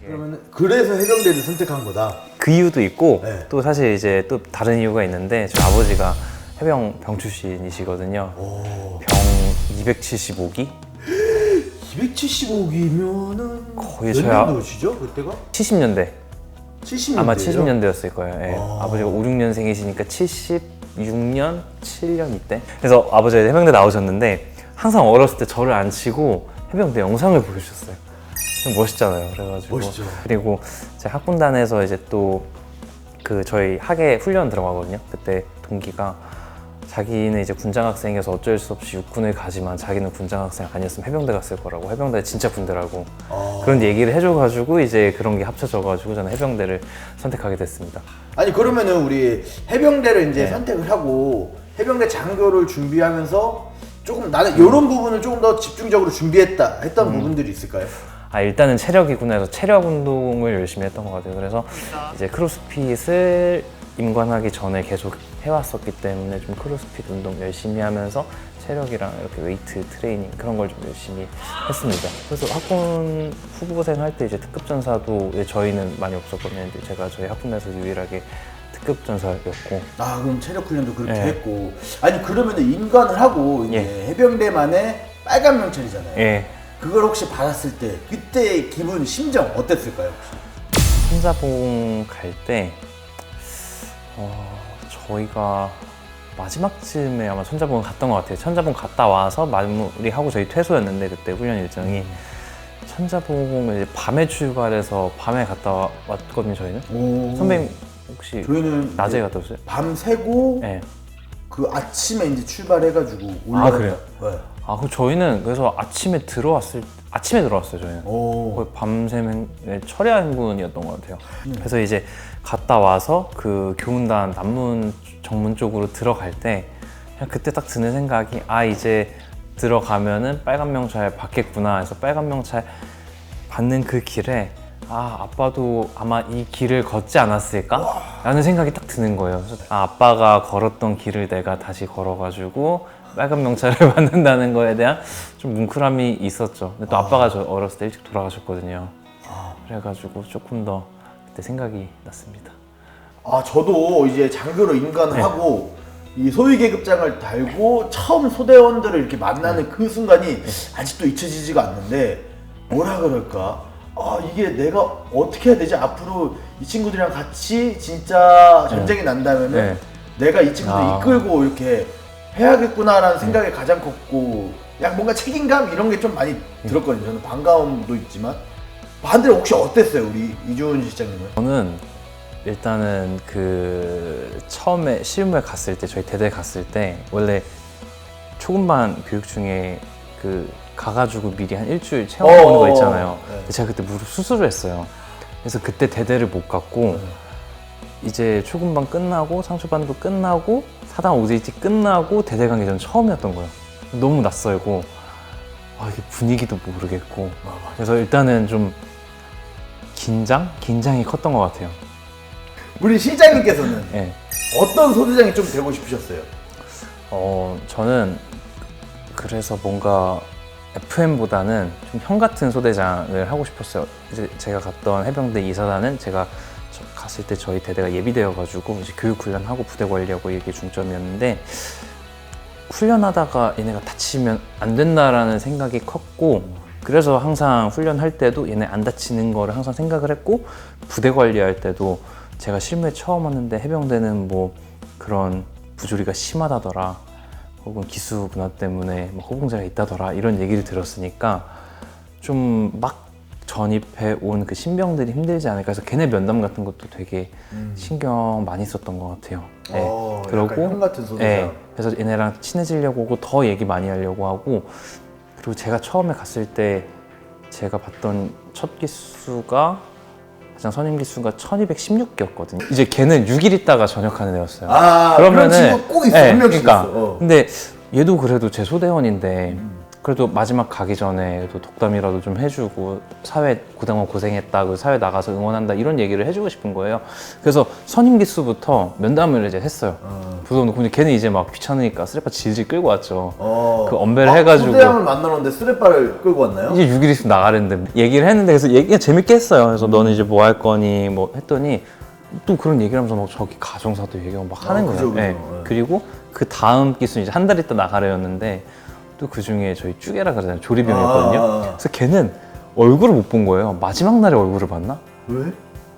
그러면 그래서 해병대를 선택한 거다. 그 이유도 있고 네. 또 사실 이제 또 다른 이유가 있는데 저희 아버지가 해병 출신이시거든요. 병 275기? 275기면은 거의 몇 저야- 년도시죠? 그때가? 70년대. 70년대. 아마 70년대였을 거예요. 예. 아. 아버지가 5, 6년생이시니까 76년, 7년 이때. 그래서 아버지가 해병대 나오셨는데 항상 어렸을 때 저를 앉히고 해병대 영상을 보여주셨어요. 멋있잖아요. 그래가지고 멋있죠. 그리고 제 학군단에서 이제 또 그 저희 학예 훈련 들어가거든요. 그때 동기가 자기는 이제 군장 학생이어서 어쩔 수 없이 육군을 가지만 자기는 군장 학생 아니었으면 해병대 갔을 거라고. 해병대 진짜 군대라고. 그런 얘기를 해줘가지고 이제 그런 게 합쳐져가지고 저는 해병대를 선택하게 됐습니다. 아니 그러면은 우리 해병대를 이제 네. 선택을 하고 해병대 장교를 준비하면서 조금 나는 이런 부분을 조금 더 집중적으로 준비했다 했던 부분들이 있을까요? 일단은 체력이구나 해서 체력 운동을 열심히 했던 것 같아요. 그래서 이제 크로스핏을 임관하기 전에 계속 해왔었기 때문에 좀 크로스핏 운동 열심히 하면서 체력이랑 이렇게 웨이트 트레이닝 그런 걸 좀 열심히 했습니다. 그래서 학군 후보생 할 때 이제 특급전사도 이제 저희는 많이 없었거든요. 근데 제가 저희 학군에서 유일하게 특급전사였고. 아 그럼 체력 훈련도 그렇게 네. 했고 아니 그러면은 임관을 하고 이제 예. 해병대만의 빨간 명찰이잖아요. 예. 그걸 혹시 받았을 때 그때 기분 심정 어땠을까요? 혹시? 천자봉 갈 때 저희가 마지막쯤에 아마 천자봉 갔던 것 같아요. 천자봉 갔다 와서 마무리하고 저희 퇴소였는데 그때 훈련 일정이 천자봉을 이제 밤에 출발해서 밤에 갔다 왔거든요. 저희는. 오. 선배님 혹시 저희는 낮에 이제 갔다 오셨어요? 밤 새고 네. 그 아침에 이제 출발해가지고 올라갔다. 그래요? 네. 그럼 저희는 그래서 아침에 들어왔어요. 저희는. 오. 거의 밤샘 철야 행군이었던 것 같아요. 그래서 이제 갔다 와서 그 교훈단 남문 정문 쪽으로 들어갈 때 그냥 그때 딱 드는 생각이 이제 들어가면은 빨간 명찰 받겠구나 해서 빨간 명찰 받는 그 길에 아빠도 아마 이 길을 걷지 않았을까? 라는 생각이 딱 드는 거예요. 그래서 아빠가 걸었던 길을 내가 다시 걸어가지고 빨간 명찰을 받는다는 거에 대한 좀 뭉클함이 있었죠. 근데 또 아빠가 저 어렸을 때 일찍 돌아가셨거든요. 그래가지고 조금 더 그때 생각이 났습니다. 저도 이제 장교로 임관을 하고 이 소위 계급장을 달고 처음 소대원들을 이렇게 만나는 그 순간이 아직도 잊혀지지가 않는데 뭐라 그럴까? 이게 내가 어떻게 해야 되지? 앞으로 이 친구들이랑 같이 진짜 전쟁이 난다면은 내가 이 친구들 이끌고 이렇게 해야겠구나라는 생각이 가장 컸고 약간 뭔가 책임감 이런 게 좀 많이 들었거든요. 저는 반가움도 있지만 반대로 혹시 어땠어요? 우리 이준 실장님은? 저는 일단은 그 처음에 실무에 갔을 때 저희 대대 갔을 때 원래 초급반 교육 중에 그 가가지고 미리 한 일주일 체험하는 거 있잖아요. 근데 제가 그때 무릎 수술을 했어요. 그래서 그때 대대를 못 갔고 이제 초급반 끝나고 상초반도 끝나고 사단 OJT 끝나고 대대 간 게 저는 처음이었던 거예요. 너무 낯설고 이게 분위기도 모르겠고 그래서 일단은 좀 긴장이 컸던 것 같아요. 우리 실장님께서는 예. 어떤 소대장이 좀 되고 싶으셨어요? 저는 그래서 뭔가 FM보다는 좀 형 같은 소대장을 하고 싶었어요. 이제 제가 갔던 해병대 2사단은 제가 갔을 때 저희 대대가 예비대여가지고 이제 교육 훈련하고 부대 관리하고 이게 중점이었는데 훈련하다가 얘네가 다치면 안 된다라는 생각이 컸고 그래서 항상 훈련할 때도 얘네 안 다치는 거를 항상 생각을 했고 부대 관리할 때도 제가 실무에 처음 왔는데 해병대는 뭐 그런 부조리가 심하다더라 혹은 기수 문화 때문에 뭐 허봉제가 있다더라 이런 얘기를 들었으니까 좀 막 전입해 온 그 신병들이 힘들지 않을까 해서 걔네 면담 같은 것도 되게 신경 많이 썼던 것 같아요. 약간 형 같은 소대장. 그래서 얘네랑 친해지려고 하고 더 얘기 많이 하려고 하고 그리고 제가 처음에 갔을 때 제가 봤던 첫 기수가 가장 선임 기수가 1216기였거든요. 이제 걔는 6일 있다가 전역하는 애였어요. 그런 친구 꼭 있어. 한 명씩 그러니까. 있어. 근데 얘도 그래도 제 소대원인데 그래도 마지막 가기 전에 또 독담이라도 좀 해주고 사회 그동안 고생했다, 사회 나가서 응원한다 이런 얘기를 해주고 싶은 거예요. 그래서 선임 기수부터 면담을 이제 했어요. 부서놓고 근데 걔는 이제 막 귀찮으니까 쓰레빠 질질 끌고 왔죠. 그 언배를 해가지고 소대장을 만나는데 쓰레빠를 끌고 왔나요? 이제 6일 있으면 나가는데 얘기를 했는데 그래서 얘기가 재밌게 했어요. 그래서 너는 이제 뭐 할 거니 뭐 했더니 또 그런 얘기를 하면서 막 저기 가정사도 얘기하고 막 하는 거예요. 그죠. 네. 그리고 그 다음 기수는 이제 한 달 있다 나가려였는데 또 그 중에 저희 쭈개라 그러잖아요. 조리병이었거든요. 그래서 걔는 얼굴을 못 본 거예요. 마지막 날에 얼굴을 봤나? 왜?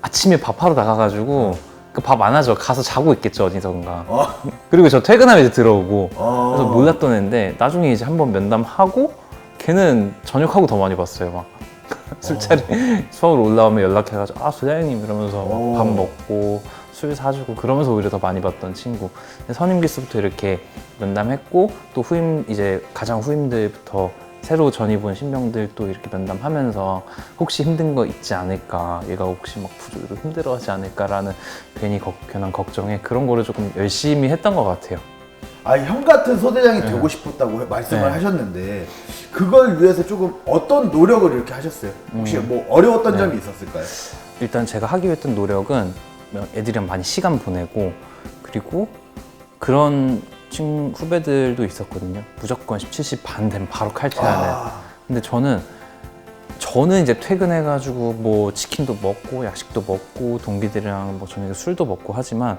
아침에 밥하러 나가가지고 그 밥 안 하죠. 가서 자고 있겠죠 어디선가. 그리고 저 퇴근하면 이제 들어오고 그래서 몰랐던 애인데 나중에 이제 한번 면담하고 걔는 저녁하고 더 많이 봤어요. 막 술자리 서울 올라오면 연락해가지고 아 소장님 이러면서 막 밥 먹고 술 사주고 그러면서 오히려 더 많이 봤던 친구. 선임 기수부터 이렇게 면담했고 또 후임 이제 가장 후임들부터 새로 전입 온 신병들 또 이렇게 면담하면서 혹시 힘든 거 있지 않을까, 얘가 혹시 막 부조리로 힘들어하지 않을까라는 괜히 괜한 걱정에 그런 거를 조금 열심히 했던 것 같아요. 형 같은 소대장이 되고 싶었다고 말씀을 하셨는데 그걸 위해서 조금 어떤 노력을 이렇게 하셨어요? 혹시 뭐 어려웠던 점이 있었을까요? 일단 제가 하기 위해 했던 노력은 애들이랑 많이 시간 보내고 그리고 그런 후배들도 있었거든요. 무조건 17시 반 되면 바로 칼퇴하는. 근데 저는 이제 퇴근해가지고 뭐 치킨도 먹고 야식도 먹고 동기들이랑 뭐 저녁에 술도 먹고 하지만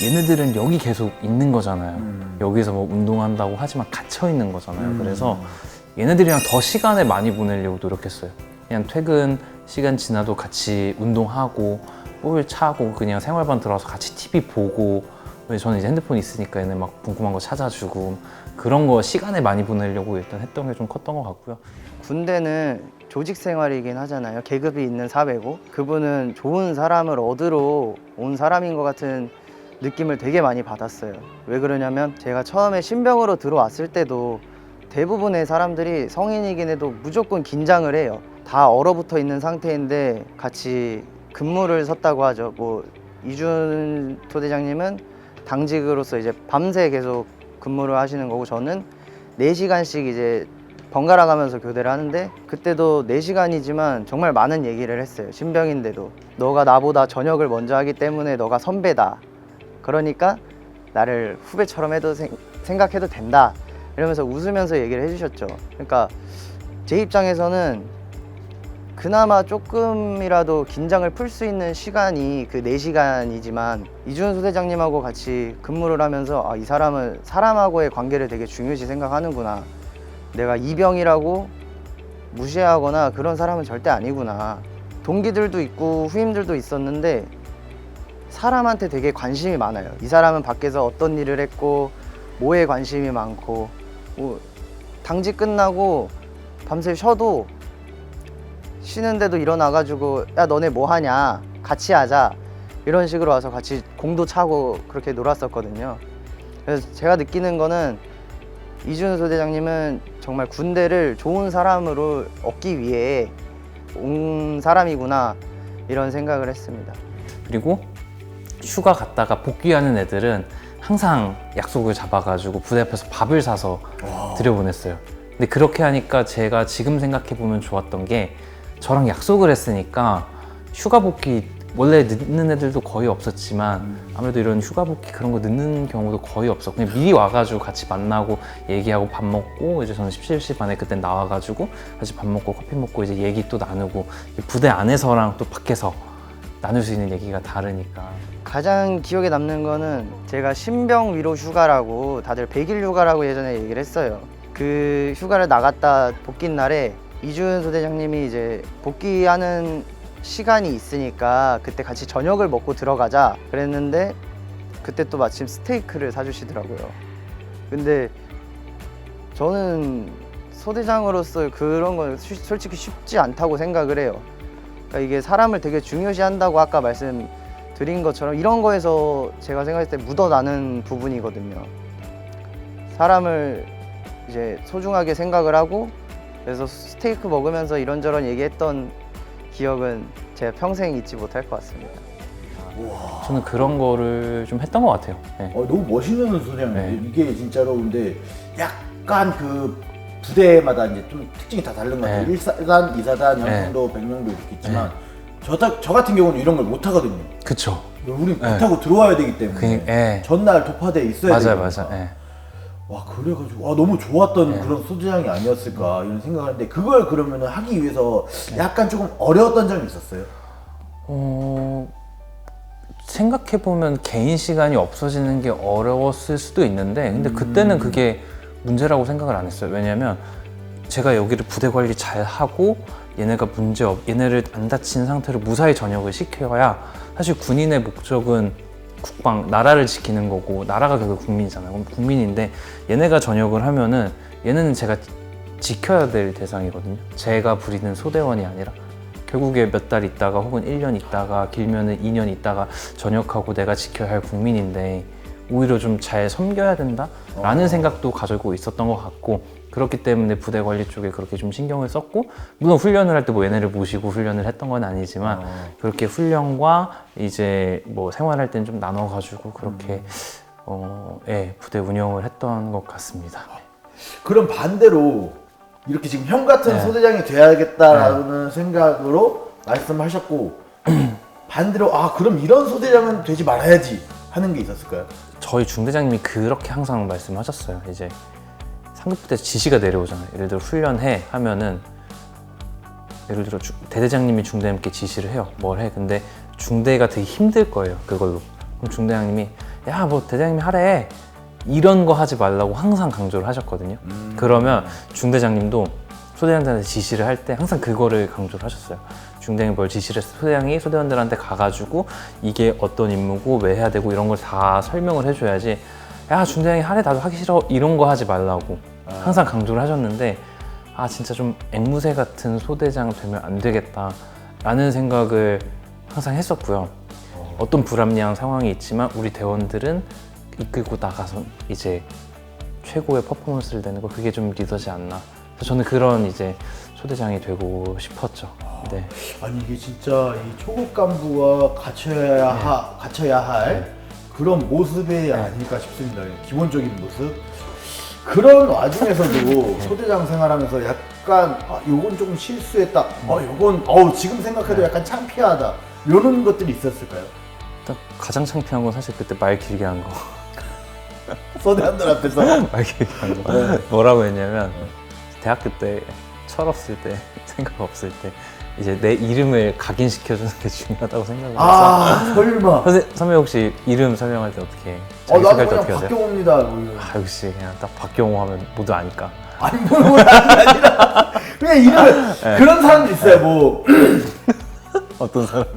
얘네들은 여기 계속 있는 거잖아요. 여기서 뭐 운동한다고 하지만 갇혀 있는 거잖아요. 그래서 얘네들이랑 더 시간을 많이 보내려고 노력했어요. 그냥 퇴근 시간 지나도 같이 운동하고 볼 차고 그냥 생활반 들어와서 같이 TV 보고 저는 이제 핸드폰 있으니까 얘네 막 궁금한 거 찾아주고 그런 거 시간을 많이 보내려고 일단 했던 게 좀 컸던 것 같고요. 군대는 조직 생활이긴 하잖아요. 계급이 있는 사회고 그분은 좋은 사람을 얻으러 온 사람인 것 같은 느낌을 되게 많이 받았어요. 왜 그러냐면 제가 처음에 신병으로 들어왔을 때도 대부분의 사람들이 성인이긴 해도 무조건 긴장을 해요. 다 얼어붙어 있는 상태인데 같이 근무를 섰다고 하죠. 뭐 이준 소대장님은 당직으로서 이제 밤새 계속 근무를 하시는 거고 저는 4시간씩 이제 번갈아 가면서 교대를 하는데 그때도 4시간이지만 정말 많은 얘기를 했어요. 신병인데도 너가 나보다 저녁을 먼저 하기 때문에 너가 선배다. 그러니까 나를 후배처럼 해도 생각해도 된다. 이러면서 웃으면서 얘기를 해주셨죠. 그러니까 제 입장에서는 그나마 조금이라도 긴장을 풀 수 있는 시간이 그 4시간이지만 이준 소대장님하고 같이 근무를 하면서 이 사람은 사람하고의 관계를 되게 중요시 생각하는구나. 내가 이병이라고 무시하거나 그런 사람은 절대 아니구나. 동기들도 있고 후임들도 있었는데 사람한테 되게 관심이 많아요. 이 사람은 밖에서 어떤 일을 했고 뭐에 관심이 많고 뭐 당직 끝나고 밤새 쉬어도 쉬는데도 일어나가지고 야 너네 뭐 하냐 같이 하자 이런 식으로 와서 같이 공도 차고 그렇게 놀았었거든요. 그래서 제가 느끼는 거는 이준 소대장님은 정말 군대를 좋은 사람으로 얻기 위해 온 사람이구나 이런 생각을 했습니다. 그리고 휴가 갔다가 복귀하는 애들은 항상 약속을 잡아가지고 부대 앞에서 밥을 사서 들여보냈어요. 근데 그렇게 하니까 제가 지금 생각해보면 좋았던 게 저랑 약속을 했으니까 휴가 복귀 원래 늦는 애들도 거의 없었지만 아무래도 이런 휴가 복귀 그런 거 늦는 경우도 거의 없어. 그냥 미리 와가지고 같이 만나고 얘기하고 밥 먹고 이제 저는 17시 반에 그때 나와가지고 같이 밥 먹고 커피 먹고 이제 얘기 또 나누고 부대 안에서랑 또 밖에서 나눌 수 있는 얘기가 다르니까. 가장 기억에 남는 거는 제가 신병 위로 휴가라고 다들 100일 휴가라고 예전에 얘기를 했어요. 그 휴가를 나갔다 복귀 날에 이준 소대장님이 이제 복귀하는 시간이 있으니까 그때 같이 저녁을 먹고 들어가자 그랬는데 그때 또 마침 스테이크를 사주시더라고요. 근데 저는 소대장으로서 그런 건 솔직히 쉽지 않다고 생각을 해요. 그러니까 이게 사람을 되게 중요시한다고 아까 말씀드린 것처럼 이런 거에서 제가 생각했을 때 묻어나는 부분이거든요. 사람을 이제 소중하게 생각을 하고 그래서 스테이크 먹으면서 이런저런 얘기했던 기억은 제가 평생 잊지 못할 것 같습니다. 저는 그런 거를 좀 했던 것 같아요. 네. 너무 멋있는 소장님. 네. 이게 진짜로 근데 약간 그 부대마다 이제 좀 특징이 다 다른 것 같아요. 네. 1사단, 2사단, 네. 영평도, 백령도 이렇게 있지만 저 같은 경우는 이런 걸 못 하거든요. 그쵸. 우리 못하고 들어와야 되기 때문에 예. 전날 도파대에 있어야 되니까. 맞아요. 예. 와 그래가지고 너무 좋았던 네. 그런 소재장이 아니었을까 이런 생각을 하는데 그걸 그러면 하기 위해서 약간 조금 어려웠던 점이 있었어요? 생각해보면 개인 시간이 없어지는 게 어려웠을 수도 있는데 근데 그때는 그게 문제라고 생각을 안 했어요. 왜냐면 제가 여기를 부대 관리 잘 하고 얘네가 얘네를 안 다친 상태로 무사히 전역을 시켜야 사실 군인의 목적은 국방, 나라를 지키는 거고 나라가 결국 국민이잖아요. 그럼 국민인데 얘네가 전역을 하면은 얘네는 제가 지켜야 될 대상이거든요. 제가 부리는 소대원이 아니라 결국에 몇 달 있다가 혹은 1년 있다가 길면은 2년 있다가 전역하고 내가 지켜야 할 국민인데 오히려 좀 잘 섬겨야 된다라는 생각도 가지고 있었던 것 같고 그렇기 때문에 부대 관리 쪽에 그렇게 좀 신경을 썼고 물론 훈련을 할 때 뭐 얘네를 모시고 훈련을 했던 건 아니지만 그렇게 훈련과 이제 뭐 생활할 때는 좀 나눠가지고 그렇게 부대 운영을 했던 것 같습니다. 그럼 반대로 이렇게 지금 형 같은 네. 소대장이 돼야겠다라는 생각으로 말씀하셨고 반대로 그럼 이런 소대장은 되지 말아야지 하는 게 있었을까요? 저희 중대장님이 그렇게 항상 말씀하셨어요. 이제 상급부대에서 지시가 내려오잖아요. 예를 들어 훈련해 하면은 예를 들어 대대장님이 중대장님께 지시를 해요. 뭘 해. 근데 중대가 되게 힘들 거예요. 그걸로. 그럼 중대장님이 야 뭐 대대장님이 하래. 이런 거 하지 말라고 항상 강조를 하셨거든요. 그러면 중대장님도 소대장들한테 지시를 할 때 항상 그거를 강조를 하셨어요. 중대장이 뭘 지시를 했어. 소대장이 소대원들한테 가가지고 이게 어떤 임무고 왜 해야 되고 이런 걸 다 설명을 해줘야지 야 중대장이 하래 나도 하기 싫어 이런 거 하지 말라고 항상 강조를 하셨는데 진짜 좀 앵무새 같은 소대장 되면 안 되겠다 라는 생각을 항상 했었고요. 어떤 불합리한 상황이 있지만 우리 대원들은 이끌고 나가서 이제 최고의 퍼포먼스를 내는 거 그게 좀 리더지 않나. 그래서 저는 그런 이제 소대장이 되고 싶었죠. 네. 아니 이게 진짜 이 초급 간부가 갖춰야 할 그런 모습이 아닐까 싶습니다. 기본적인 모습. 그런 와중에서도 소대장 생활하면서 약간 요건 좀 실수했다. 요건 지금 생각해도 약간 창피하다. 이런 것들이 있었을까요? 딱 가장 창피한 건 사실 그때 말 길게 한 거. 소대원들 앞에서 말 길게 한 거. 뭐라고 했냐면 대학교 때 철없을 때 생각 없을 때 이제 내 이름을 각인시켜주는 게 중요하다고 생각을 해서 설마 선배 혹시 이름 설명할 때 어떻게 해? 나도 자기소개할 때 그냥 어떻게 하세요? 박경호입니다 뭐 이런. 역시 그냥 딱 박경호 하면 모두 아니까. 아니 뭐 아니라 그냥 이름을 그런 사람도 있어요. 뭐 어떤 사람이요?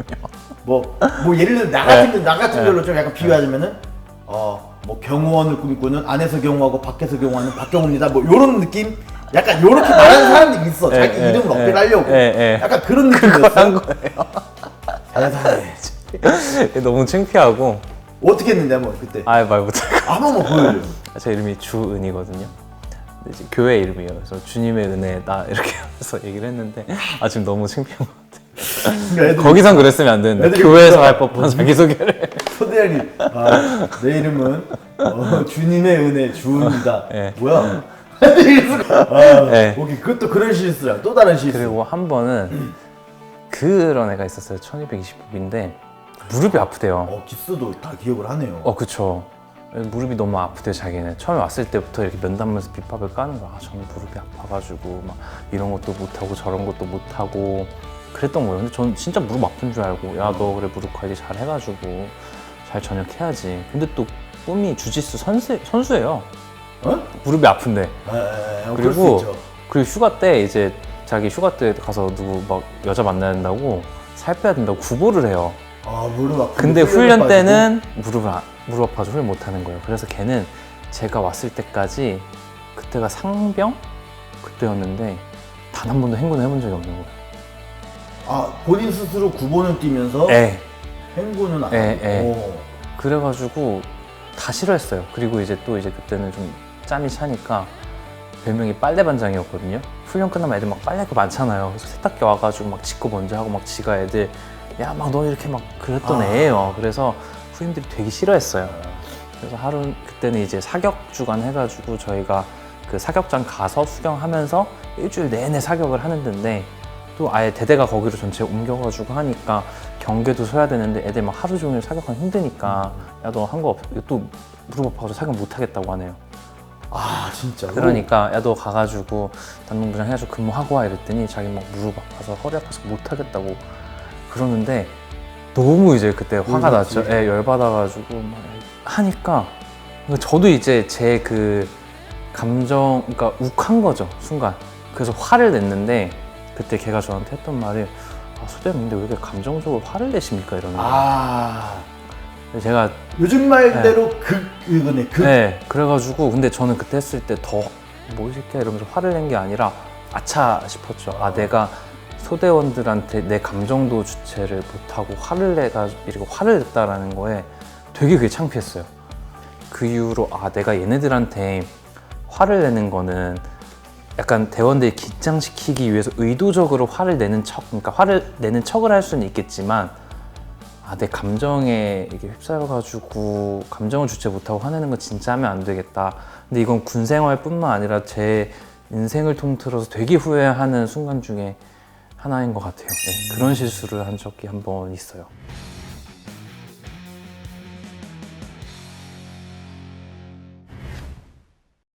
뭐 예를 들어 나 같은 걸로 좀 약간 비유하자면은 뭐 경호원을 꿈꾸는 안에서 경호하고 밖에서 경호하는 박경호입니다. 뭐 요런 느낌? 약간 요렇게 말하는 사람들이 있어. 자기 이름을 어필하려고. 약간 그런 느낌이었어. 한 거예요. 세상에. 너무 창피하고. 어떻게 했는데 한번 그때? 말 못해. 한번 보여줘. 제 이름이 주은이거든요. 근데 이제 교회 이름이에요. 그래서 주님의 은혜다 이렇게 해서 얘기를 했는데 지금 너무 창피한 것 같아요. 거기선 그랬으면 안 되는데 교회에서 할 법한 자기소개를. 소대장이 내 이름은 주님의 은혜 주은이다. 뭐야? 오케이 그것도 그런 실수야. 또 다른 실수. 그리고 한 번은 그런 애가 있었어요. 1220법인데 무릎이 아프대요. 기수도 다 기억을 하네요. 그쵸. 무릎이 너무 아프대요. 자기는 처음에 왔을 때부터 이렇게 면담면서 빗밥을 까는 거야. 저는 무릎이 아파가지고 막 이런 것도 못하고 저런 것도 못하고 그랬던 거예요. 근데 저는 진짜 무릎 아픈 줄 알고 야 너 그래 무릎 관리 잘 해가지고 잘 전역해야지. 근데 또 꿈이 주짓수 선수예요. 무릎이 아픈데. 그리고 휴가 때 이제 자기 휴가 때 가서 누구 막 여자 만나야 된다고 살 빼야 된다고 구보를 해요. 무릎 아픈데. 근데 훈련 때는 무릎 아파서 훈련 못 하는 거예요. 그래서 걔는 제가 왔을 때까지 그때가 상병 그때였는데 단 한 번도 행군을 해본 적이 없는 거예요. 본인 스스로 구보는 뛰면서 행군은 안 하고. 그래가지고 다 싫어했어요. 그리고 이제 그때는 좀 짬이 차니까 별명이 빨래반장이었거든요. 훈련 끝나면 애들 막 빨래 거 많잖아요. 그래서 세탁기 와가지고 막 짚고 먼저 하고 막 지가 애들 야 막 너 이렇게 막 그랬던 애예요. 그래서 후임들이 되게 싫어했어요. 그래서 그때는 이제 사격 주간 해가지고 저희가 그 사격장 가서 수경하면서 일주일 내내 사격을 하는 데인데 또 아예 대대가 거기로 전체 옮겨가지고 하니까 경계도 서야 되는데 애들 막 하루 종일 사격하기 힘드니까 야 너 한 거 또 무릎 아파서 사격 못 하겠다고 하네요. 아 진짜로? 그러니까 야 너 가가지고 단문부장 해가지고 근무하고 와 이랬더니 자기 막 무릎 아파서 허리 아파서 못 하겠다고 그러는데 너무 이제 그때 화가 열받지. 났죠. 예, 열받아가지고 막 하니까 저도 이제 제 그 감정, 그러니까 욱한 거죠 순간. 그래서 화를 냈는데 그때 걔가 저한테 했던 말이 아 소대님 근데 왜 이렇게 감정적으로 화를 내십니까 이러는 거예요. 아 근데 제가 요즘 말대로 이거네 네, 그래가지고 근데 저는 그때 했을 때 더 뭐 이 새끼야 이러면서 화를 낸 게 아니라 아차 싶었죠. 아 내가 소대원들한테 내 감정도 주체를 못하고 화를 냈다라는 거에 되게 그게 창피했어요. 그 이후로 아 내가 얘네들한테 화를 내는 거는 약간 대원들 긴장시키기 위해서 의도적으로 화를 내는 척, 그러니까 화를 내는 척을 할 수는 있겠지만 아, 내 감정에 이게 휩싸여가지고 감정을 주체 못하고 화내는 건 진짜 하면 안 되겠다. 근데 이건 군 생활뿐만 아니라 제 인생을 통틀어서 되게 후회하는 순간 중에 하나인 것 같아요. 네, 그런 실수를 한 적이 한 번 있어요.